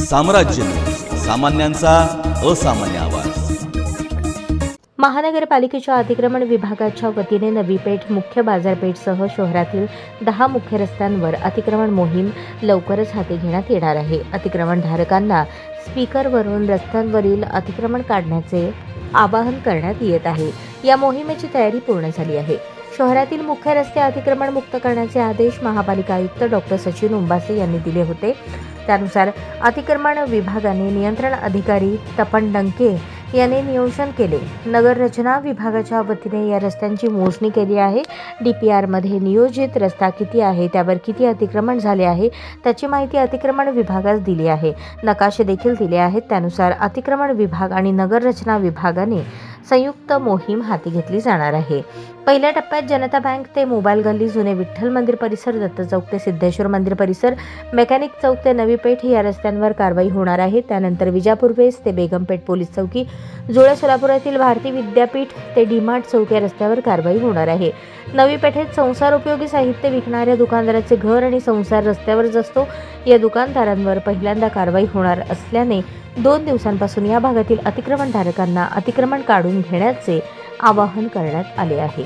साम्राज्य, सामान्यांचा असामान्य आवाज। महानगरपालिकेच्या अतिक्रमण विभागाच्या वतीने नवी पेठ मुख्य बाजारपेठसह शहरातील 10 मुख्य रस्त्यांवर अतिक्रमण मोहीम लवकरच हाती घेण्यात येणार आहे। अतिक्रमणधारकांना स्पीकरवरून रस्त्यांवरील अतिक्रमण काढण्याचे आवाहन करण्यात येत आहे। या मोहिमेची तयारी पूर्ण झाली आहे। शहरातील मुख्य रस्ते अतिक्रमण मुक्त करण्याचे आदेश महापालिका आयुक्त डॉक्टर सचिन उंबासे यांनी दिले होते। त्यानुसार अतिक्रमण विभागाने नियंत्रण अधिकारी तपन डंके याने नियोजन केले। नगर रचना विभागाच्या वतीने या रस्त्यांची मोजणी केली आहे। DPR मध्ये नियोजित रस्ता किती आहे, त्यावर किती अतिक्रमण झाले आहे त्याची माहिती अतिक्रमण विभागास दिली आहे। नकाशे देखील दिले आहेत। त्यानुसार अतिक्रमण विभाग आणि नगर रचना विभागाने संयुक्त मोहीम हाती घेतली जाणार आहे। पहिल्या टप्प्यात जनता बँक ते मोबाईल गल्ली, जुने विठ्ठल मंदिर परिसर, दत्त चौक ते सिद्धेश्वर मंदिर परिसर, मेकॅनिक चौक ते नवी पेठ या रस्त्यांवर कारवाई होणार आहे। त्यानंतर विजापूर वेस ते बेगमपेठ पोलीस चौकी, जुळे सोलापुरातील भारती विद्यापीठ ते डीमार्ट चौक या रस्त्यावर कारवाई होणार आहे। नवी पेठेत संसार उपयोगी साहित्य विकणाऱ्या दुकानदाराचे घर आणि संसार रस्त्यावरच असतो। या दुकानदारांवर पहिल्यांदा कारवाई होणार असल्याने 2 दिवसांपासून या भागातील अतिक्रमणधारकांना अतिक्रमण काढून घेण्याचे आवाहन करण्यात आले आहे।